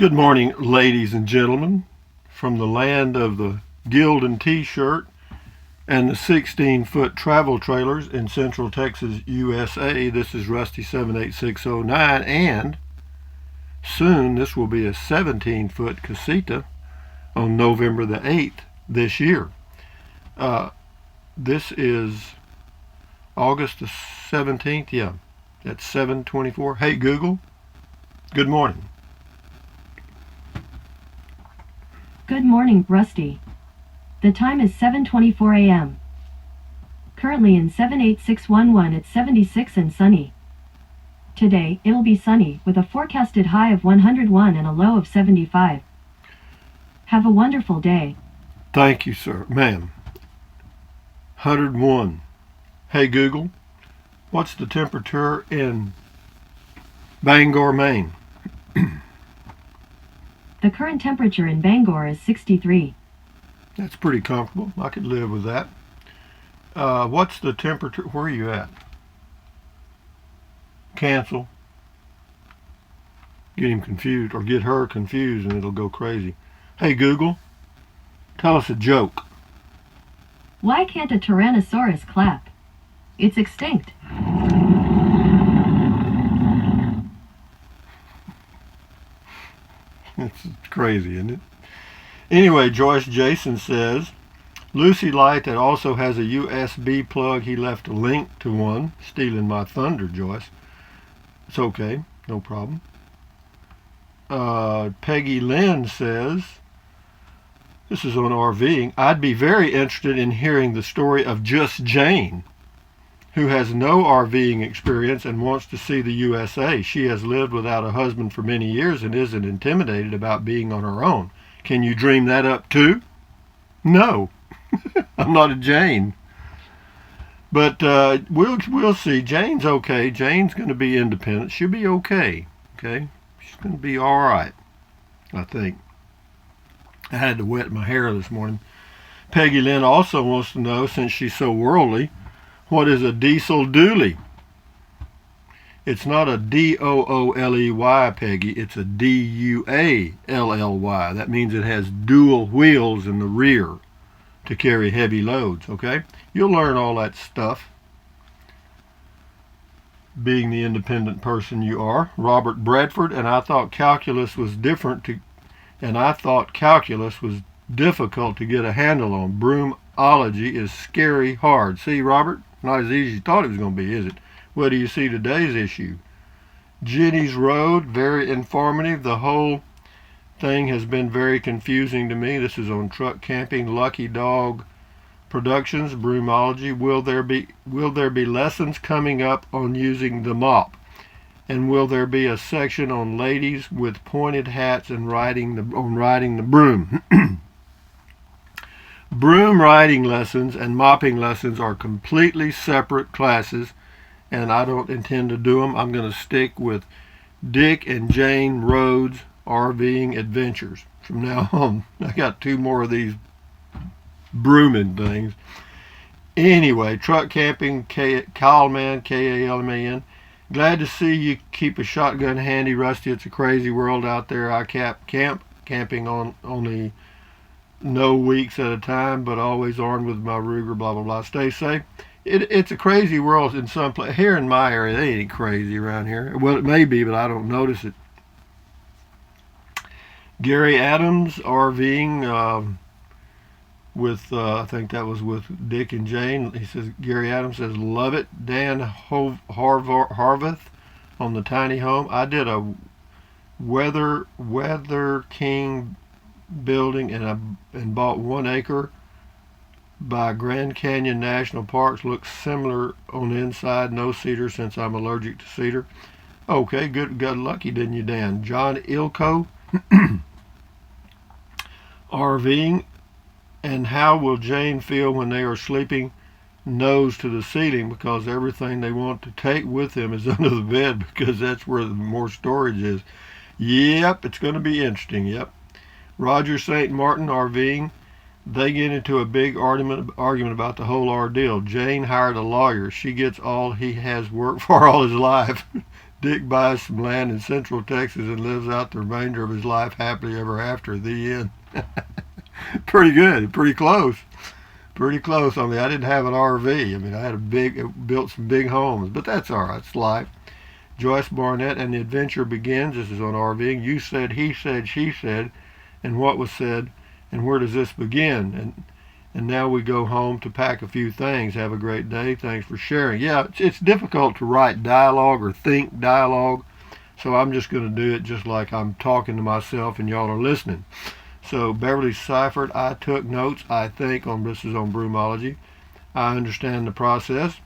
Good morning, ladies and gentlemen, from the land of the Gildan t-shirt and the 16-foot travel trailers in Central Texas, USA. This is Rusty 78609, and soon this will be a 17-foot casita on November the 8th this year. This is August the 17th, yeah, at 7:24. Hey Google, good morning. Good morning, Rusty. The time is 7:24 a.m. Currently in 78611 it's 76 and sunny. Today, it'll be sunny with a forecasted high of 101 and a low of 75. Have a wonderful day. Thank you, sir. Ma'am. 101. Hey Google, what's the temperature in Bangor, Maine? The current temperature in Bangor is 63. That's pretty comfortable. I could live with that. What's the temperature? Where are you at? Cancel. Get him confused, or get her confused, and it'll go crazy. Hey Google, tell us a joke. Why can't a Tyrannosaurus clap? It's extinct. It's crazy, isn't it? Anyway, Joyce Jason says, Lucy Light that also has a USB plug. He left a link to one. Stealing my thunder, Joyce. It's okay. No problem. Peggy Lynn says, this is on RVing, I'd be very interested in hearing the story of Just Jane, who has no RVing experience and wants to see the USA. She has lived without a husband for many years and isn't intimidated about being on her own. Can you dream that up too? No, I'm not a Jane. But we'll see. Jane's okay. Jane's going to be independent. She'll be okay. Okay, she's going to be all right, I think. I had to wet my hair this morning. Peggy Lynn also wants to know, since she's so worldly, what is a diesel dually? It's not a D-O-O-L-E-Y, Peggy. It's a D-U-A-L-L-Y. That means it has dual wheels in the rear to carry heavy loads, okay? You'll learn all that stuff, being the independent person you are. Robert Bradford, and I thought calculus was difficult to get a handle on. Broomology is scary hard. See, Robert? Not as easy as you thought it was going to be, is it? What do you see today's issue? Jenny's Road, very informative. The whole thing has been very confusing to me. This is on Truck Camping. Lucky Dog Productions, Broomology. Will there be lessons coming up on using the mop? And will there be a section on ladies with pointed hats and riding the broom? Broom riding lessons and mopping lessons are completely separate classes, and I don't intend to do them. I'm going to stick with Dick and Jane Rhodes RVing Adventures from now on. I got two more of these brooming things. Anyway, Truck Camping, Kalman, K-A-L-M-A-N. Glad to see you keep a shotgun handy, Rusty. It's a crazy world out there. I camping on only no weeks at a time, but always armed with my Ruger, blah, blah, blah. Stay safe. It's a crazy world in some place. Here in my area, they ain't crazy around here. Well, it may be, but I don't notice it. Gary Adams, RVing with, I think that was with Dick and Jane. He says, Gary Adams says, love it. Dan Harvath on the tiny home. I did a Weather King building and bought 1 acre by Grand Canyon National Parks. Looks similar on the inside. No cedar since I'm allergic to cedar. Okay, good. Got lucky, didn't you, Dan? John Ilko, RVing. And how will Jane feel when they are sleeping nose to the ceiling, because everything they want to take with them is under the bed, because that's where the more storage is. Yep, it's going to be interesting. Yep. Roger St. Martin, RVing. They get into a big argument about the whole ordeal. Jane hired a lawyer. She gets all he has worked for all his life. Dick buys some land in Central Texas and lives out the remainder of his life happily ever after. The end. Pretty good. Pretty close. Pretty close. I mean, I didn't have an RV. I mean, I had built some big homes, but that's all right. It's life. Joyce Barnett, and the adventure begins. This is on RVing. You said, he said, she said, and what was said, and where does this begin? And now we go home to pack a few things. Have a great day. Thanks for sharing. Yeah, it's difficult to write dialogue or think dialogue, so I'm just going to do it just like I'm talking to myself and y'all are listening. So Beverly Seifert, I took notes, I think, this is on Broomology. I understand the process.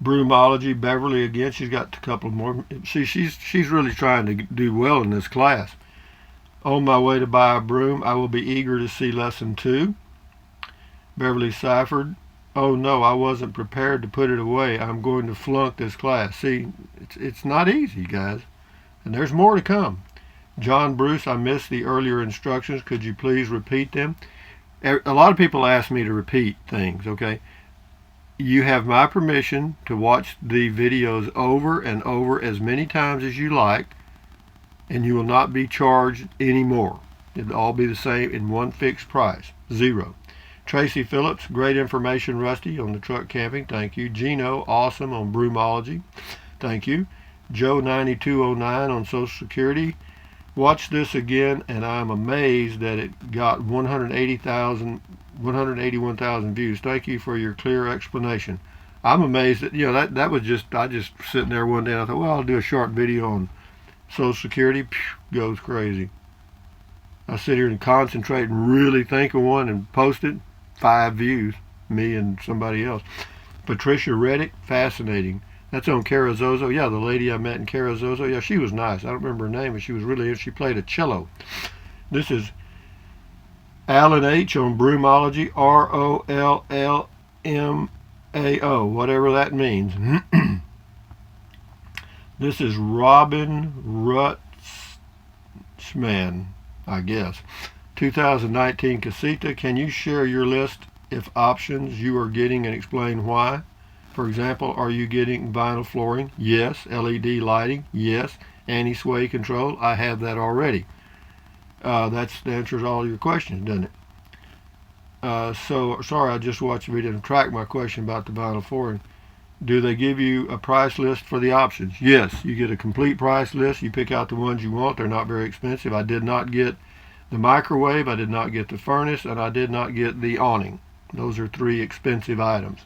Broomology, Beverly again, she's got a couple more. See, she's really trying to do well in this class. On my way to buy a broom, I will be eager to see lesson 2. Beverly Seifert, oh no, I wasn't prepared to put it away. I'm going to flunk this class. See, it's not easy, guys. And there's more to come. John Bruce, I missed the earlier instructions. Could you please repeat them? A lot of people ask me to repeat things, okay? You have my permission to watch the videos over and over as many times as you like, and you will not be charged any more. It'll all be the same in one fixed price, 0. Tracy Phillips, great information, Rusty, on the truck camping. Thank you. Gino, awesome on Broomology. Thank you. Joe 9209 on Social Security. Watch this again, and I'm amazed that it got 181,000 views. Thank you for your clear explanation. I'm amazed that, that was I just sitting there one day and I thought, well, I'll do a short video on Social Security. Goes crazy. I sit here and concentrate and really think of one and post it. 5 views, me and somebody else. Patricia Reddick, fascinating. That's on Carrizozo. Yeah, the lady I met in Carrizozo. Yeah, she was nice. I don't remember her name, but she was really, she played a cello. This is Alan H. on Broomology, ROLLMAO, whatever that means. This is Robin Rutzman, I guess. 2019 Casita. Can you share your list of options you are getting and explain why? For example, are you getting vinyl flooring? Yes. LED lighting? Yes. Anti-sway control? I have that already. That answers all your questions, doesn't it? So, sorry, I just watched the video and tracked my question about the vinyl flooring. Do they give you a price list for the options? Yes. You get a complete price list. You pick out the ones you want. They're not very expensive. I did not get the microwave, I did not get the furnace, and I did not get the awning. Those are 3 expensive items.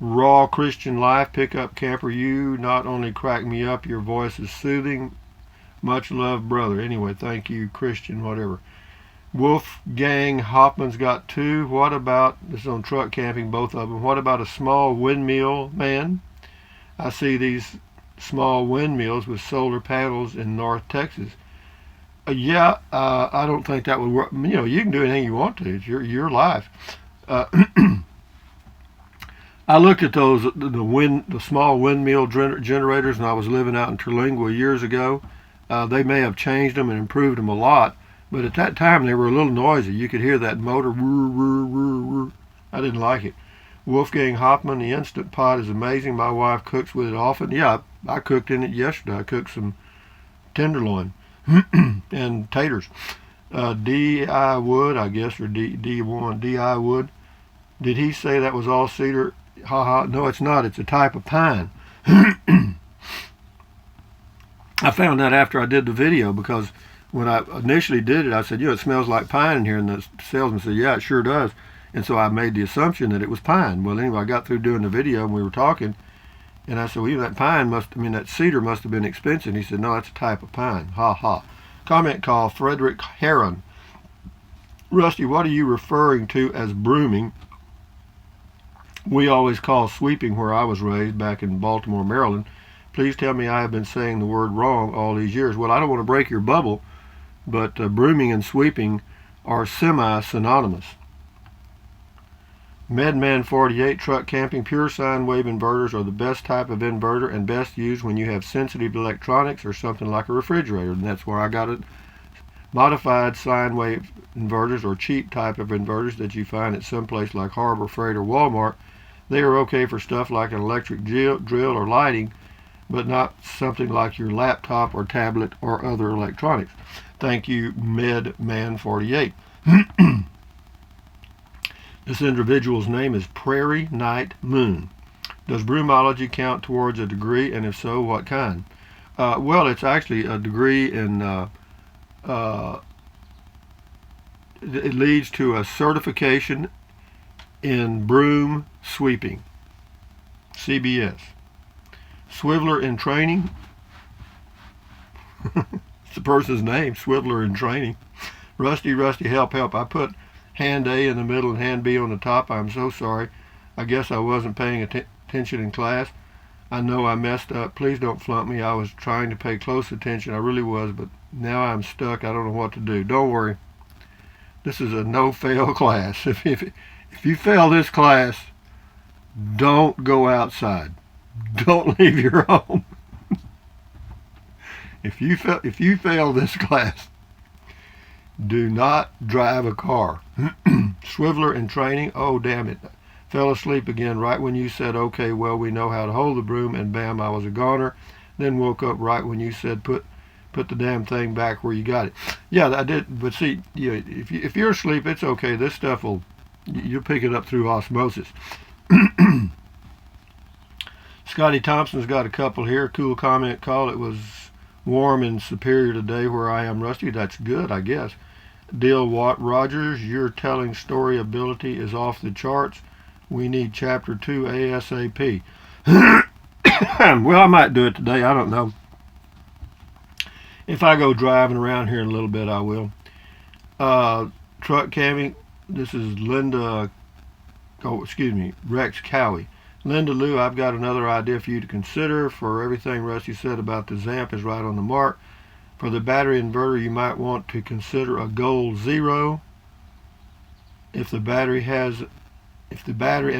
Raw Christian Life, Pickup Camper, you not only crack me up, your voice is soothing. Much love, brother. Anyway, thank you, Christian, whatever. Wolfgang Hoffman's got 2. What about, this is on truck camping, both of them. What about a small windmill, man? I see these small windmills with solar panels in North Texas. I don't think that would work. You can do anything you want to. It's your life. I looked at those the small windmill generators, and I was living out in Terlingua years ago. They may have changed them and improved them a lot, but at that time they were a little noisy. You could hear that motor. I didn't like it. Wolfgang Hoffman, the Instant Pot is amazing. My wife cooks with it often. Yeah, I cooked in it yesterday. I cooked some tenderloin and taters. D.I. Wood, I guess, or D1, D.I. Wood. Did he say that was all cedar? No, it's not. It's a type of pine. I found that after I did the video, because when I initially did it, I said, it smells like pine in here. And the salesman said, yeah, it sure does. And so I made the assumption that it was pine. Well, anyway, I got through doing the video and we were talking. And I said, well, that cedar must have been expensive. And he said, no, that's a type of pine. Ha ha. Comment call, Frederick Heron. Rusty, what are you referring to as brooming? We always call sweeping where I was raised back in Baltimore, Maryland. Please tell me I have been saying the word wrong all these years. Well, I don't want to break your bubble, but brooming and sweeping are semi-synonymous. Medman 48, truck camping, pure sine wave inverters are the best type of inverter and best used when you have sensitive electronics or something like a refrigerator. And that's where I got it. Modified sine wave inverters or cheap type of inverters that you find at some place like Harbor Freight or Walmart, They are okay for stuff like an electric drill or lighting, but not something like your laptop or tablet or other electronics. Thank you, MedMan48. This individual's name is Prairie Night Moon. Does broomology count towards a degree, and if so, what kind? Well, it's actually a degree in, it leads to a certification in broom sweeping. CBS. Swiveler in training. It's the person's name, Swiveler in training. Rusty, help. I put hand A in the middle and hand B on the top. I'm so sorry. I guess I wasn't paying attention in class. I know I messed up. Please don't flunk me. I was trying to pay close attention. I really was, but now I'm stuck. I don't know what to do. Don't worry. This is a no-fail class. If you fail this class, don't go outside. Don't leave your home. If you fail this class, do not drive a car. Swiveler in training. Oh, damn it. Fell asleep again right when you said, okay, well, we know how to hold the broom, and bam, I was a goner. Then woke up right when you said, put the damn thing back where you got it. Yeah, I did. But see, if you're asleep, it's okay. This stuff you'll pick it up through osmosis. Scotty Thompson's got a couple here. Cool comment call. It was warm in Superior today where I am, Rusty. That's good, I guess. Dale Watt Rogers, your telling story ability is off the charts. We need chapter 2 ASAP. Well, I might do it today. I don't know. If I go driving around here in a little bit, I will. Truck camping. This is Rex Cowie. Linda Lou, I've got another idea for you to consider. For everything Rusty said about the ZAMP is right on the mark. For the battery inverter, you might want to consider a goal 0. If it has the battery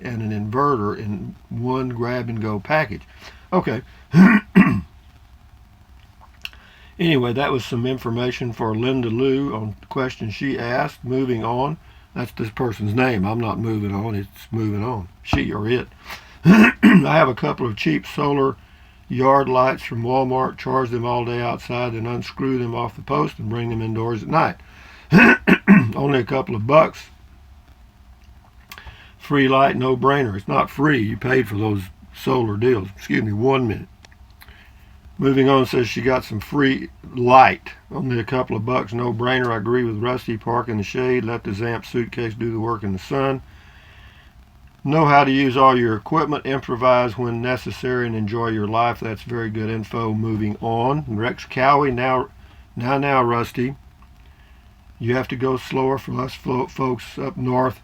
and an inverter in one grab-and-go package. Okay. Anyway, that was some information for Linda Lou on the question she asked. Moving on. That's this person's name. I'm not moving on. It's moving on. She or it. I have a couple of cheap solar yard lights from Walmart. Charge them all day outside, then unscrew them off the post and bring them indoors at night. Only a couple of bucks. Free light, no brainer. It's not free. You paid for those solar deals. Excuse me, 1 minute. Moving on, says she got some free light. Only a couple of bucks, no brainer. I agree with Rusty. Park in the shade. Let the ZAMP suitcase do the work in the sun. Know how to use all your equipment. Improvise when necessary and enjoy your life. That's very good info. Moving on. Rex Cowie. Now, Rusty. You have to go slower for us folks up north.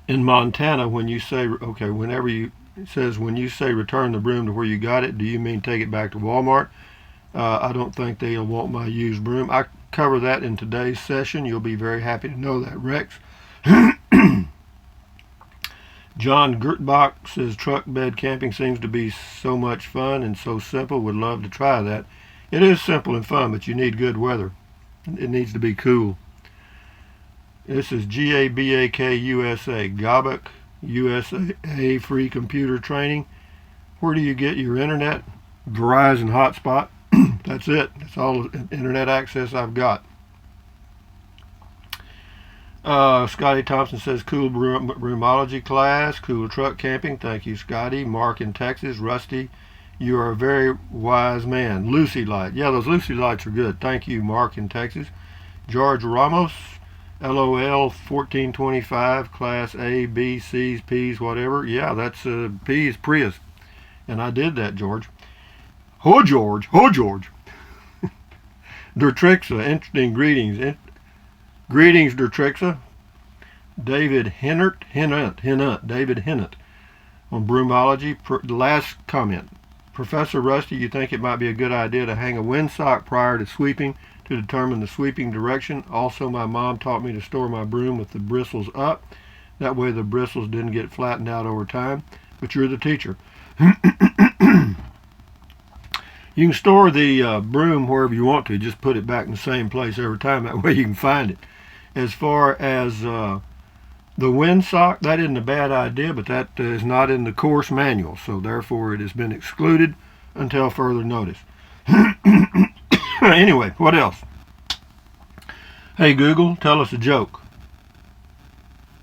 In Montana, when you say, okay, it says when you say return the broom to where you got it, do you mean take it back to Walmart? I don't think they'll want my used broom. I cover that in today's session. You'll be very happy to know that, Rex. John Gertbach says truck bed camping seems to be so much fun and so simple. Would love to try that. It is simple and fun, but you need good weather. It needs to be cool. This is GABAK USA. Gabak USA free computer training. Where do you get your internet? Verizon hotspot. That's it. That's all the internet access I've got. Scotty Thompson says cool broomology class. Cool truck camping. Thank you, Scotty. Mark in Texas. Rusty, you are a very wise man. Lucy light. Yeah, those Lucy lights are good. Thank you, Mark in Texas. George Ramos. LOL 1425, class A, B, C's, P's, whatever. Yeah, that's P is Prius. And I did that, George. Oh, George. Dertrixa, interesting greetings. Greetings, Dertrixa. David David Hennett on broomology. Last comment. Professor Rusty, you think it might be a good idea to hang a windsock prior to sweeping to determine the sweeping direction? Also, my mom taught me to store my broom with the bristles up. That way the bristles didn't get flattened out over time. But you're the teacher. You can store the broom wherever you want to. Just put it back in the same place every time. That way you can find it. As far as the windsock, that isn't a bad idea, but that is not in the course manual, so therefore it has been excluded until further notice. Anyway, what else? Hey Google, tell us a joke.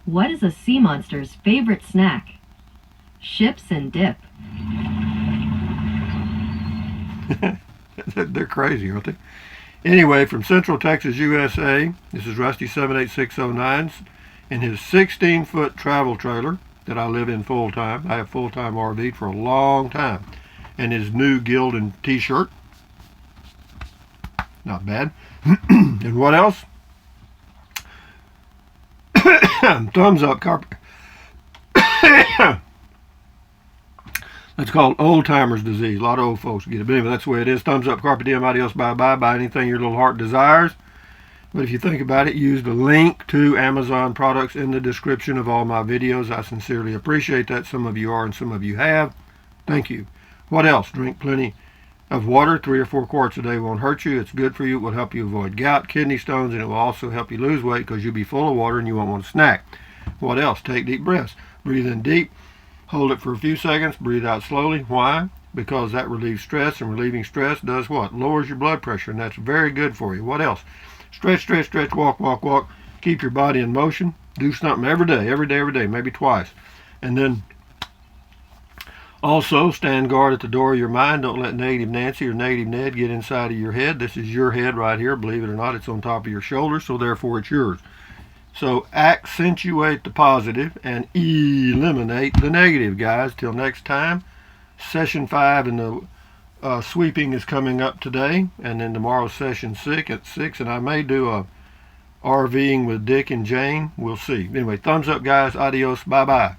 What is a sea monster's favorite snack? Chips and dip. They're crazy, aren't they? Anyway, from Central Texas, USA, this is Rusty 78609 in his 16-foot travel trailer that I live in full-time. I have full-time RV'd for a long time. And his new Gildan t-shirt. Not bad. And what else? Thumbs up carpet. That's called old timer's disease. A lot of old folks get it. But anyway, that's the way it is. Thumbs up, carpe diem, adios, bye-bye. Buy anything your little heart desires. But if you think about it, use the link to Amazon products in the description of all my videos. I sincerely appreciate that. Some of you are and some of you have. Thank you. What else? Drink plenty of water. 3 or 4 quarts a day won't hurt you. It's good for you. It will help you avoid gout, kidney stones, and it will also help you lose weight because you'll be full of water and you won't want to snack. What else? Take deep breaths. Breathe in deep. Hold it for a few seconds. Breathe out slowly. Why? Because that relieves stress, and relieving stress does what? Lowers your blood pressure, and that's very good for you. What else? Stretch, stretch, stretch, walk, walk, walk. Keep your body in motion. Do something every day, maybe twice. And then also stand guard at the door of your mind. Don't let Negative Nancy or Negative Ned get inside of your head. This is your head right here. Believe it or not, it's on top of your shoulders, so therefore it's yours. So accentuate the positive and eliminate the negative, guys. Till next time, session 5 in the sweeping is coming up today, and then tomorrow's session 6 at 6, and I may do a RVing with Dick and Jane. We'll see. Anyway, thumbs up, guys. Adios. Bye-bye.